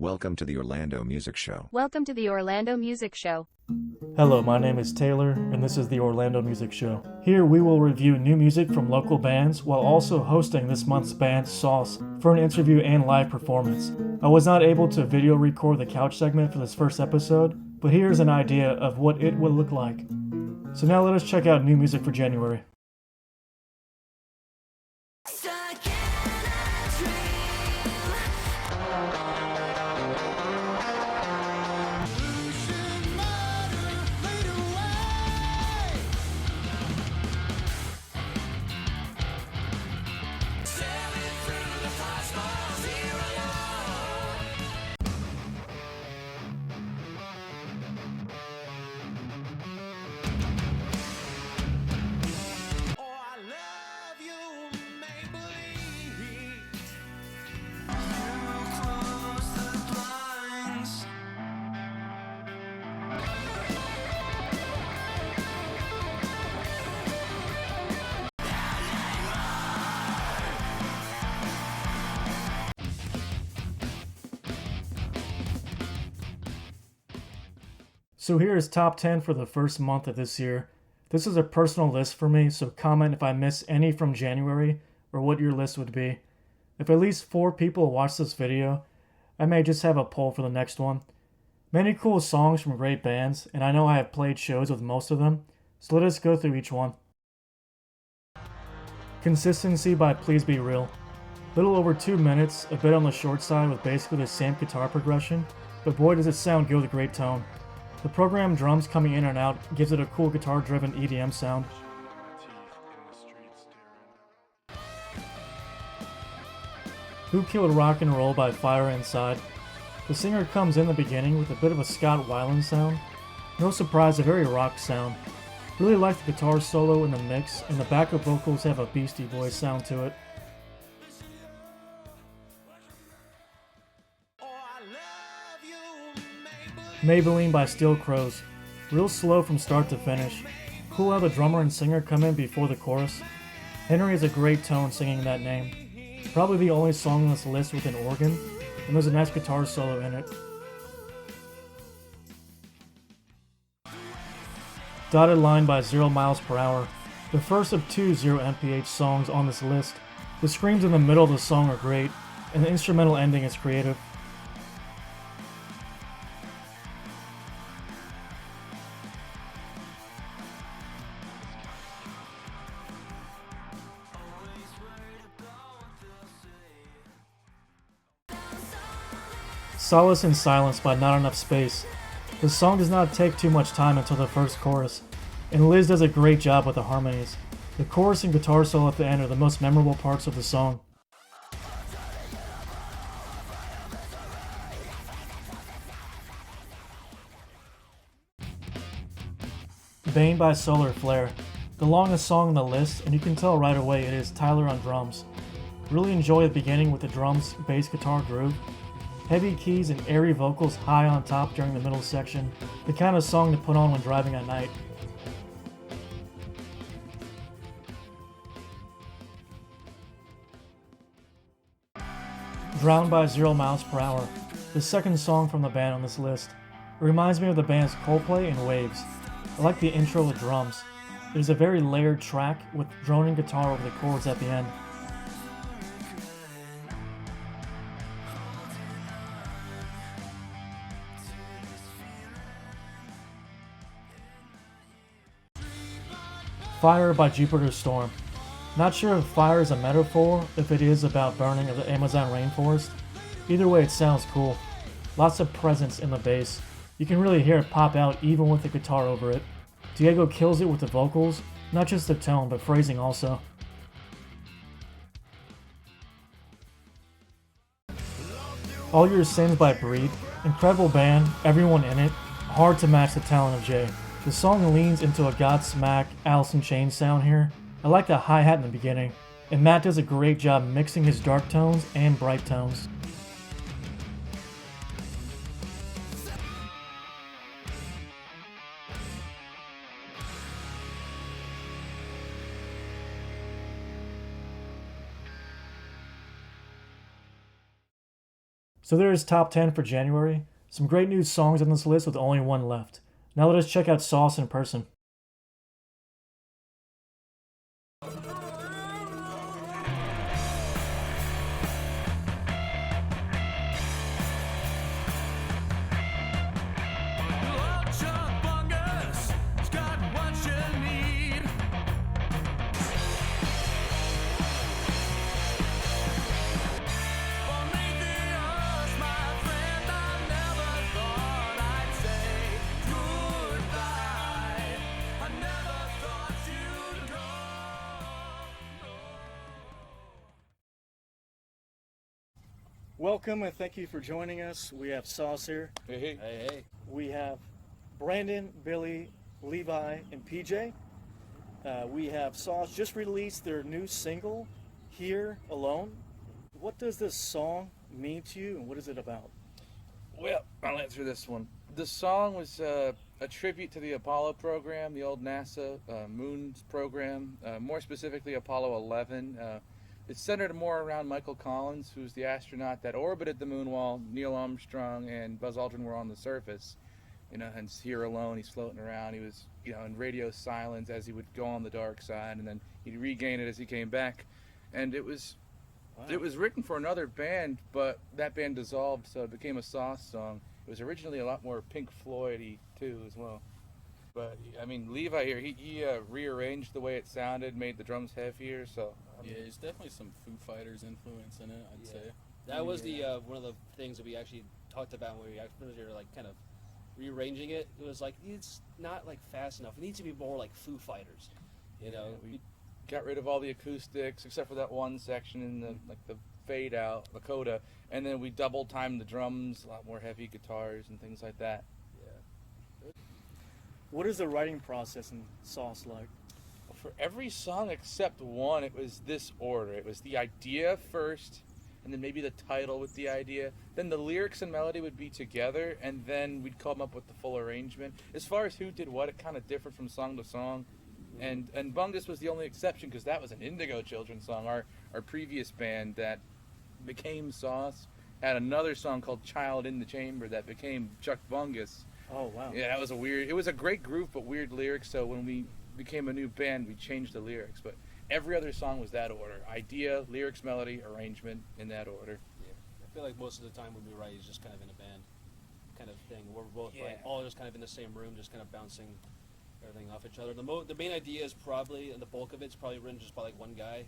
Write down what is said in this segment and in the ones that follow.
Welcome to the Orlando Music Show. Welcome to the Orlando Music Show. Hello, my name is Taylor, and this is the Orlando Music Show. Here we will review new music from local bands while also hosting this month's band, Sauss, for an interview and live performance. I was not able to video record the couch segment for this first episode, but here's an idea of what it will look like. So now let us check out new music for January. So here is top 10 for the first month of this year. This is a personal list for me, so comment if I miss any from January or what your list would be. If at least 4 people watch this video, I may just have a poll for the next one. Many cool songs from great bands, and I know I have played shows with most of them, so let us go through each one. Consistency by Please Be Real. Little over 2 minutes, a bit on the short side with basically the same guitar progression, but boy does it sound good with a great tone. The programmed drums coming in and out gives it a cool guitar-driven EDM sound. Who Killed Rock and Roll by Fire Inside. The singer comes in the beginning with a bit of a Scott Weiland sound. No surprise, a very rock sound. Really like the guitar solo in the mix, and the backup vocals have a Beastie Boys sound to it. Maybelline by Steel Crows. Real slow from start to finish. Cool how the drummer and singer come in before the chorus. Henry has a great tone singing that name. Probably the only song on this list with an organ, and there's a nice guitar solo in it. Dotted Line by 0 Miles Per Hour. The first of 2 0 mph songs on this list. The screams in the middle of the song are great, and the instrumental ending is creative. Solace in Silence by Not Enough Space. The song does not take too much time until the first chorus, and Liz does a great job with the harmonies. The chorus and guitar solo at the end are the most memorable parts of the song. Bane by Solar Flare. The longest song on the list, and you can tell right away it is Tyler on drums. Really enjoy the beginning with the drums, bass guitar groove. Heavy keys and airy vocals high on top during the middle section. The kind of song to put on when driving at night. Drowned by 0 Miles Per Hour. The second song from the band on this list. It reminds me of the band's Coldplay and Waves. I like the intro with drums. It is a very layered track with droning guitar over the chords at the end. Fire by Jupiter Storm. Not sure if fire is a metaphor, if it is about burning of the Amazon rainforest. Either way, it sounds cool. Lots of presence in the bass. You can really hear it pop out even with the guitar over it. Diego kills it with the vocals, not just the tone, but phrasing also. All Your Sins by Breed. Incredible band, everyone in it. Hard to match the talent of Jay. The song leans into a Godsmack, Alice in Chains sound here. I like the hi-hat in the beginning, and Matt does a great job mixing his dark tones and bright tones. So there is top 10 for January. Some great new songs on this list with only one left. Now let us check out Sauss in person. Welcome and thank you for joining us. We have Sauce here. Hey. We have Brandon, Billy, Levi, and PJ. We have Sauce just released their new single, Here Alone. What does this song mean to you and what is it about? Well, I'll answer this one. The song was a tribute to the Apollo program, the old NASA moons program, more specifically Apollo 11. It's centered more around Michael Collins, who's the astronaut that orbited the moon while Neil Armstrong and Buzz Aldrin were on the surface. And here alone, he's floating around. He was, in radio silence as he would go on the dark side, and then he'd regain it as he came back. And it was written for another band, but that band dissolved, so it became a Sauce song. It was originally a lot more Pink Floyd-y too, as well. But I mean, Levi here, he rearranged the way it sounded, made the drums heavier. So yeah, there's definitely some Foo Fighters influence in it, I'd say. That was the one of the things that we actually talked about when we actually were like kind of rearranging it. It was like it's not like fast enough. It needs to be more like Foo Fighters, you know. We got rid of all the acoustics except for that one section in the fade out, the coda, and then we double timed the drums, a lot more heavy guitars and things like that. What is the writing process in Sauce like? For every song except one, it was this order. It was the idea first, and then maybe the title with the idea. Then the lyrics and melody would be together, and then we'd come up with the full arrangement. As far as who did what, it kind of differed from song to song. And Bungus was the only exception because that was an Indigo Children song. Our previous band that became Sauce had another song called Child in the Chamber that became Chuck Bungus. Oh, wow. Yeah, it was a great group, but weird lyrics, so when we became a new band, we changed the lyrics. But every other song was that order. Idea, lyrics, melody, arrangement, in that order. Yeah. I feel like most of the time when we write is just kind of in a band kind of thing. We're both like, all just kind of in the same room, just kind of bouncing everything off each other. The main idea is probably, and the bulk of it's probably written just by like one guy,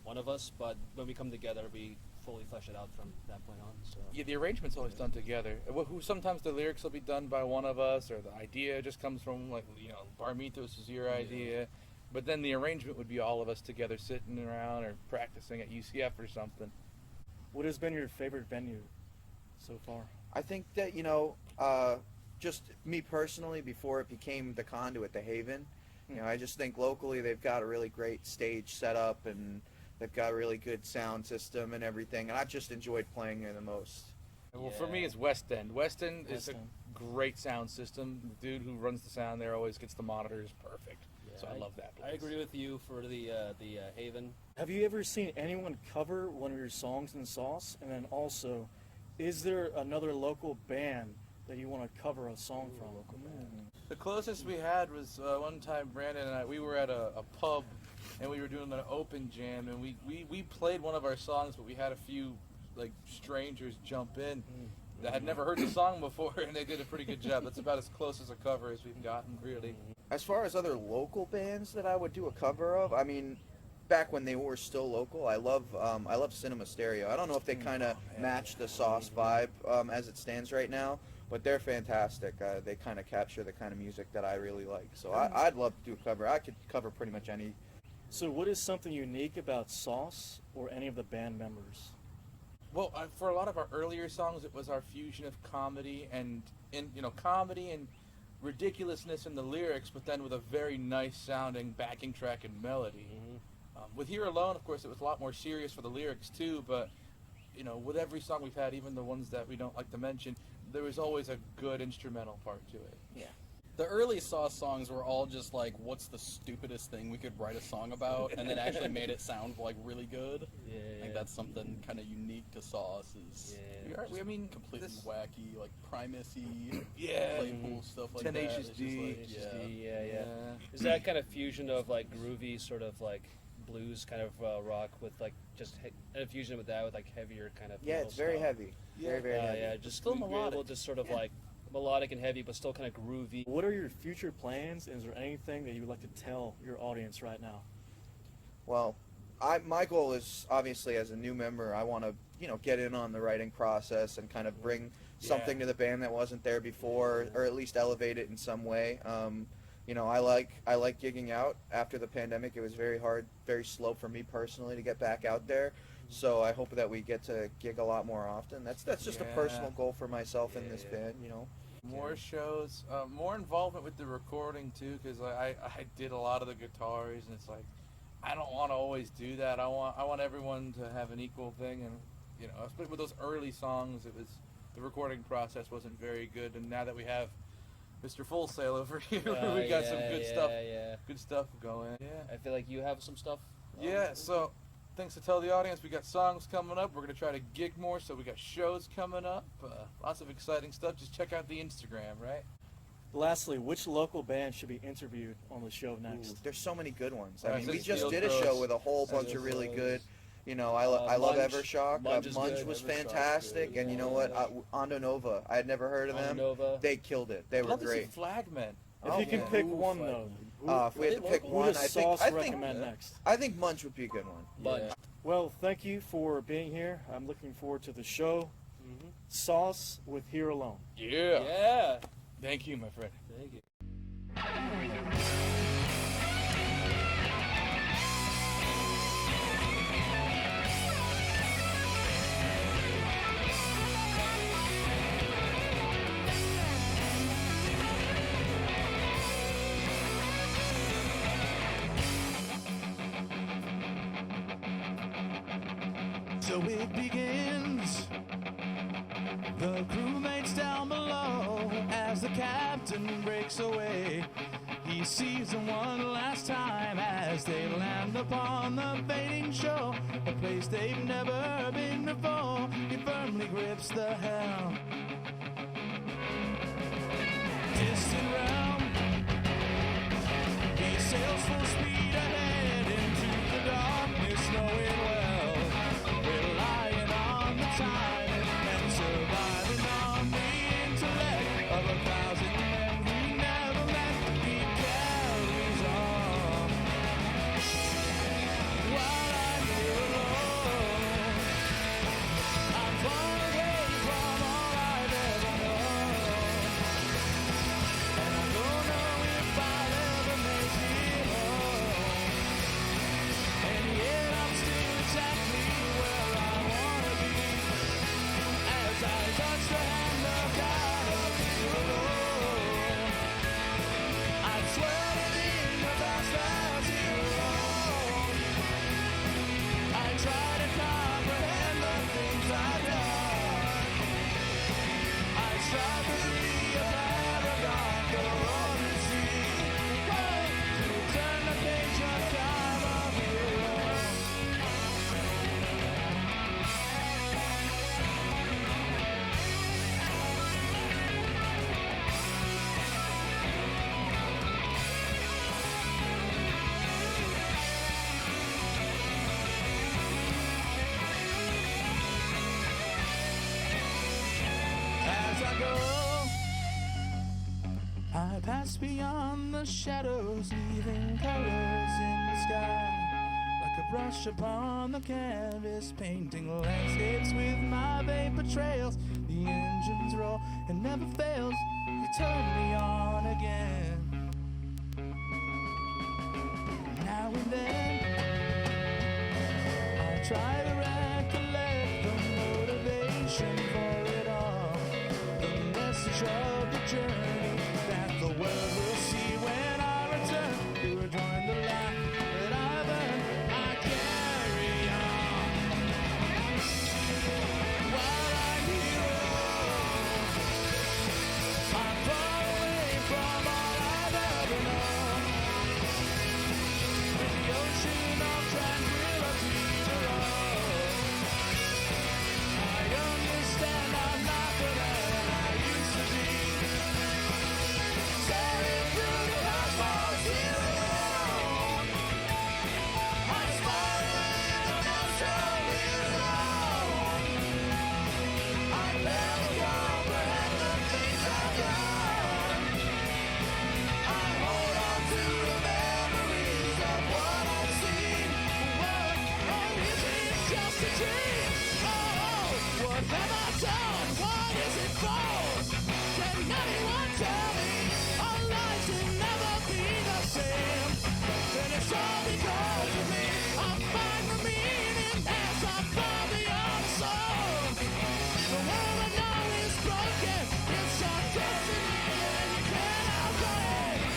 one of us, but when we come together, we fully flesh it out from that point on. So yeah, the arrangement's always done together. Sometimes the lyrics will be done by one of us, or the idea just comes from Bar Mithos is your idea, but then the arrangement would be all of us together sitting around or practicing at UCF or something. What has been your favorite venue so far? I think that, just me personally, before it became the Conduit, the Haven, I just think locally they've got a really great stage set up and they've got a really good sound system and everything, and I've just enjoyed playing there the most. Well, for me, it's West End. West End is a great sound system. The dude who runs the sound there always gets the monitors perfect. Yeah, so I love that place. I agree with you for the Haven. Have you ever seen anyone cover one of your songs in Sauce? And then also, is there another local band that you want to cover a song from? The closest we had was one time Brandon and I, we were at a pub and we were doing an open jam, and we played one of our songs, but we had a few strangers jump in that had never heard the song before, and they did a pretty good job. That's about as close as a cover as we've gotten, really. As far as other local bands that I would do a cover of, I mean, back when they were still local, I love Cinema Stereo. I don't know if they kind of match the Sauce vibe as it stands right now, but they're fantastic. They kind of capture the kind of music that I really like. So I'd love to do a cover. I could cover pretty much any. So what is something unique about Sauce or any of the band members? Well, for a lot of our earlier songs, it was our fusion of comedy and comedy and ridiculousness in the lyrics, but then with a very nice sounding backing track and melody. With Here Alone, of course, it was a lot more serious for the lyrics too, but with every song we've had, even the ones that we don't like to mention, there was always a good instrumental part to it. Yeah. The early Sauce songs were all just like, what's the stupidest thing we could write a song about, and then actually made it sound like really good. Yeah, I think that's something kind of unique to Sauce. Is I mean, completely this- wacky, like Primacy, Yeah. Playpool stuff like Tenacious that. It's D. just Just like, yeah. Is that kind of fusion of like groovy sort of like blues kind of rock with like just a fusion with that with like heavier kind of Yeah, metal it's very stuff. heavy. Very, very heavy. Yeah, just still we're melodic. able to just sort of like melodic and heavy, but still kind of groovy. What are your future plans? Is there anything that you would like to tell your audience right now? Well, my goal is obviously as a new member, I want to get in on the writing process and kind of bring something to the band that wasn't there before, or at least elevate it in some way. I like gigging out. After the pandemic, it was very hard, very slow for me personally to get back out there. So I hope that we get to gig a lot more often. That's just a personal goal for myself in this band. More shows, more involvement with the recording too, because I did a lot of the guitars, and it's like I don't want to always do that. I want everyone to have an equal thing, and especially with those early songs, it was the recording process wasn't very good, and now that we have Mr. Full Sail over here, we got some good stuff. Yeah. Good stuff going. Yeah. I feel like you have some stuff. So things to tell the audience. We got songs coming up. We're going to try to gig more, so we got shows coming up. Lots of exciting stuff. Just check out the Instagram, right? Lastly, which local band should be interviewed on the show next? There's so many good ones. Right, I mean, we since just Field did a Crows- show with a whole bunch of really good. I love Munch. Evershock. Munch is Munch good. was Evershock's fantastic, good, and you yeah. know what? Ando Nova. I had never heard of them. Nova. They killed it. They I'd were love to see great. Flagmen. If you can yeah. pick one, though, If we had to pick who one, does I Sauce think recommend next? I think Munch would be a good one. But Well, thank you for being here. I'm looking forward to the show. Sauce with Here Alone. yeah. Thank you, my friend. Thank you. So it begins. The crewmates down below as the captain breaks away. He sees them one last time as they land upon the fading shore, a place they've never been before. He firmly grips the helm. Distant realm. He sails full speed ahead into the darkness, knowing well, relying on the time and surviving on the intellect of 1,000 men he never met. He carries on while I'm here alone. I'm far away from all I've ever known, and I don't know if I'll ever make it home. And yet I'm still exactly where I wanna be as I touch the hand of God up here alone. I swear to be the best as here alone. I try to comprehend the things I've done. I strive to be a paragon for all to see. To turn the page of time of hero. As I go, I pass beyond the shadows, leaving colors in the sky. Like a brush upon the canvas, painting landscapes with my vapor trails. The engines roll and never fails to turn me on again. Now and then, I try to recollect the motivation for it all, the message of the journey that the world will see when I return to rejoin the life that I've earned. I carry on while I'm here alone. I'm far away from all What have I done? What is it for? Can anyone tell me? Our lives will never be the same. And it's all because of me. I find the meaning as I find the unsung. The world I know is broken. It's our destiny and you can't outrun it.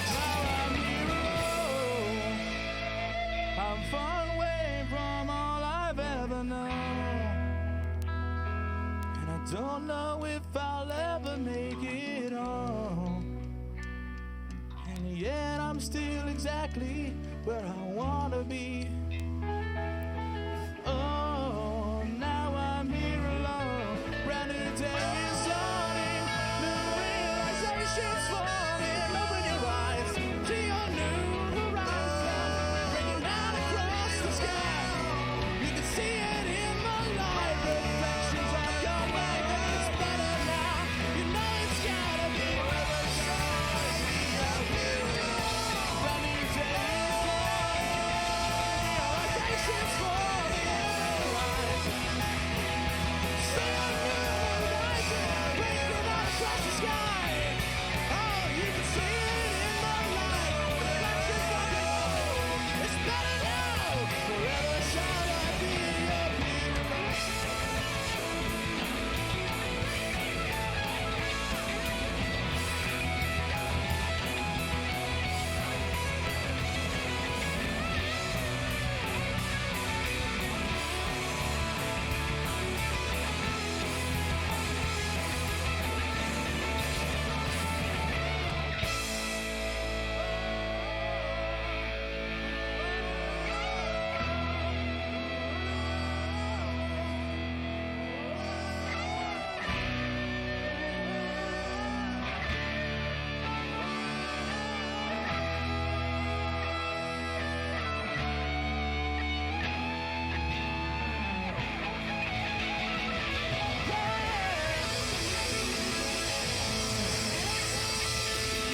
Now I'm here alone. I'm far away from all I've ever known. And I don't know if I'll ever make it home. And yet I'm still exactly where I wanna be. Oh, now I'm here alone. Brand new day is dawning. New realizations forming. Open your eyes to your new horizon. Breaking out across the sky. You can see it in the light. Reflections of your way. It's better now. You know it's gotta be. Brand new day is dawning. Realizations forming. See a new horizon. Breaking out across the sky. Oh, you can see it in the light. Reflections of your way. It's better now. Forever shall I be your hero.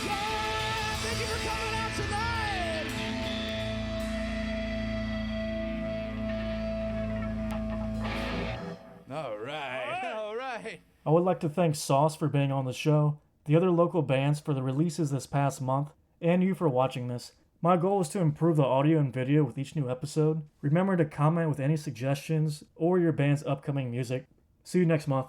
Yeah, thank you for coming out tonight. All right. I would like to thank Sauss for being on the show, the other local bands for the releases this past month, and you for watching this. My goal is to improve the audio and video with each new episode. Remember to comment with any suggestions or your band's upcoming music. See you next month.